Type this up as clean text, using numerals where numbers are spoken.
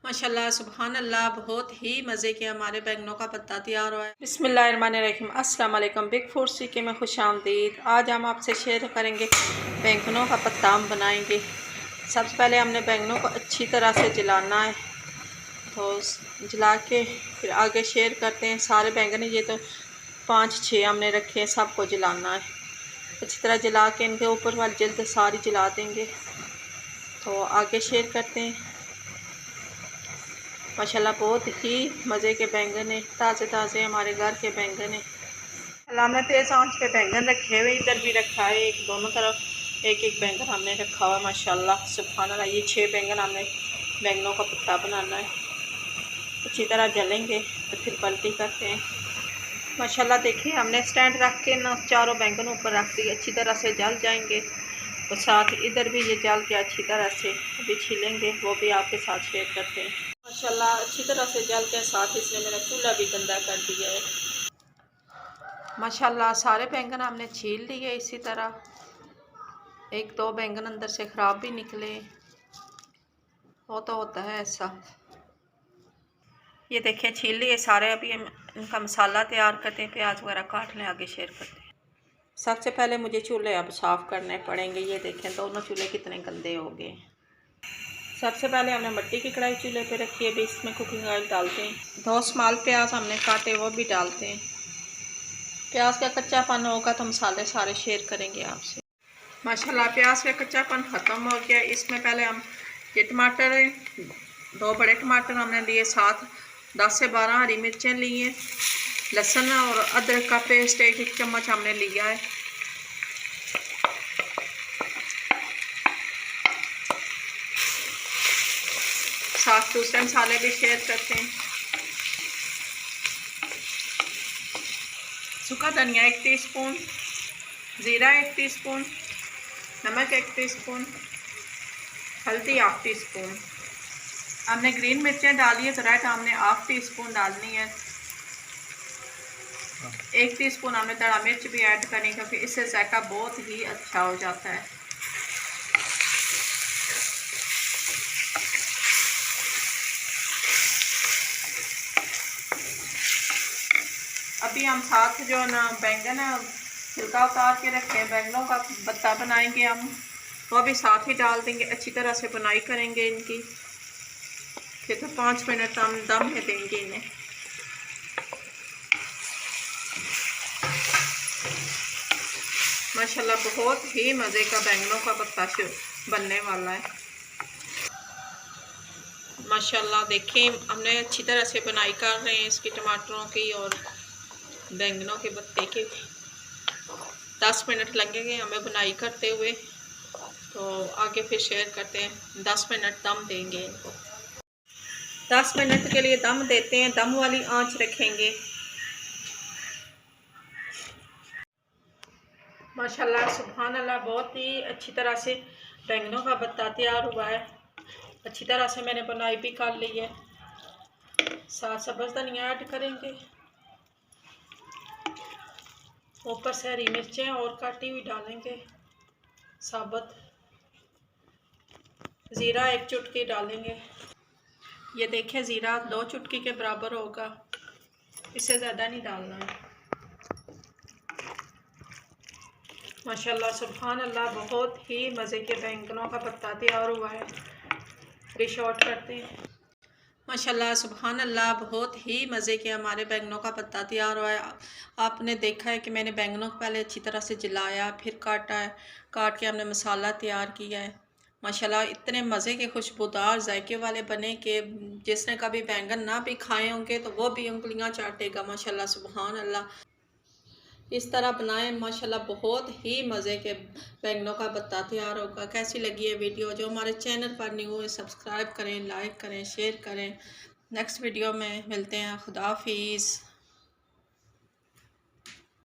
माशाल्लाह सुभान अल्लाह, बहुत ही मज़े के हमारे बैंगनों का पत्ता तैयार हुआ है। बिस्मिल्लाहिर्रहमानिर्रहीम, अस्सलाम वालेकुम। बिग फूड सीखे में खुश आमदीद। आज हम आपसे शेयर करेंगे बैंगनों का पत्ता हम बनाएंगे। सबसे पहले हमने बैंगनों को अच्छी तरह से जलाना है, तो जला के फिर आगे शेयर करते हैं। सारे बैंगन ये तो 5-6 हमने रखे हैं, सबको जलाना है अच्छी तरह। जला के इनके ऊपर वाली जल्द सारी जला देंगे, तो आगे शेयर करते हैं। माशाल्लाह बहुत ही मज़े के बैंगन है, ताज़े ताज़े हमारे घर के बैंगन है। हमने तेज़ आंच पे बैंगन रखे हुए, इधर भी रखा है एक, दोनों तरफ एक एक बैंगन हमने रखा हुआ। माशाल्लाह सुभान अल्लाह, ये 6 बैंगन हमने बैंगनों का पत्ता बनाना है। अच्छी तरह जलेंगे तो फिर पलटी करते हैं। माशाल्लाह देखिए, हमने स्टैंड रख के ना चारों बैंगन ऊपर रख दिए, अच्छी तरह से जल जाएंगे। और साथ इधर भी ये जल के अच्छी तरह से अभी छीलेंगे, वो भी आपके साथ शेयर करते हैं। माशाल्लाह अच्छी तरह से जल के साथ इसने मेरा चूल्हा भी गंदा कर दिया है। माशाल्लाह सारे बैंगन हमने छील लिए इसी तरह। 1-2 बैंगन अंदर से ख़राब भी निकले, वो तो होता है ऐसा। ये देखिए छील लिए सारे। अभी हम इनका मसाला तैयार करते हैं, प्याज वगैरह काट लें, आगे शेयर करते हैं। सबसे पहले मुझे चूल्हे अब साफ़ करने पड़ेंगे। ये देखें दोनों चूल्हे कितने गंदे हो गए। सबसे पहले हमने मिट्टी की कढ़ाई चूल्हे पे रखी है, अभी इसमें कुकिंग ऑयल डालते हैं। 2 स्मॉल प्याज हमने काटे, वो भी डालते हैं। प्याज का कच्चापन होगा तो मसाले सारे शेयर करेंगे आपसे। माशाल्लाह प्याज का कच्चापन ख़त्म हो गया। इसमें पहले हम ये टमाटर, 2 बड़े टमाटर हमने लिए, साथ 10 से 12 हरी मिर्चें ली हैं। लहसुन और अदरक का पेस्ट 1 चम्मच हमने लिया है। साथ दूसरे मसाले भी शेयर करते हैं। सूखा धनिया 1 टीस्पून, ज़ीरा 1 टीस्पून, नमक 1 टीस्पून, हल्दी 1/2 टीस्पून। हमने ग्रीन मिर्चें डाली है तो रेड हमने 1/2 टीस्पून डालनी है। 1 टीस्पून हमने दड़ा मिर्च भी ऐड करनी, क्योंकि इससे जायका बहुत ही अच्छा हो जाता है। अभी हम साथ जो ना बैंगन छिलका उतार के रखे हैं, बैंगनों का भत्ता बनाएंगे हम, वो भी साथ ही डाल देंगे। अच्छी तरह से बुनाई करेंगे इनकी, फिर तो 5 मिनट हम दम में देंगे इन्हें। माशाल्लाह बहुत ही मज़े का बैंगनों का भत्ता बनने वाला है। माशाल्लाह देखिए हमने अच्छी तरह से बुनाई कर रहे हैं इसकी, टमाटरों की और बैंगनों के भत्ते के। 10 मिनट लगेंगे हमें बुनाई करते हुए, तो आगे फिर शेयर करते हैं। 10 मिनट दम देंगे इनको। 10 मिनट के लिए दम देते हैं, दम वाली आंच रखेंगे। माशाल्लाह सुभान अल्लाह, बहुत ही अच्छी तरह से बैंगनों का भत्ता तैयार हुआ है। अच्छी तरह से मैंने बुनाई भी कर ली है। साथ सब्ज़ धनिया ऐड करेंगे, ऊपर से हरी मिर्चें और काटी हुई डालेंगे, साबुत ज़ीरा 1 चुटकी डालेंगे। ये देखें ज़ीरा 2 चुटकी के बराबर होगा, इससे ज़्यादा नहीं डालना है। माशाल्लाह सुभान अल्लाह, बहुत ही मज़े के बैंगनों का भत्ता तैयार हुआ है। डिश आउट करते हैं। माशाल्लाह सुभान अल्लाह, बहुत ही मज़े के हमारे बैंगनों का भत्ता तैयार हुआ है। आपने देखा है कि मैंने बैंगनों को पहले अच्छी तरह से जलाया, फिर काटा है, काट के हमने मसाला तैयार किया है। माशाल्लाह इतने मज़े के खुशबूदार जायके वाले बने कि जिसने कभी बैंगन ना भी खाए होंगे तो वो भी उंगलियां चाटेगा। माशाल्लाह सुभान अल्लाह, इस तरह बनाएं, माशाल्लाह बहुत ही मज़े के बैंगनों का भत्ता तैयार होगा। कैसी लगी है वीडियो? जो हमारे चैनल पर न्यू है सब्सक्राइब करें, लाइक करें, शेयर करें। नेक्स्ट वीडियो में मिलते हैं। खुदा हाफिज़।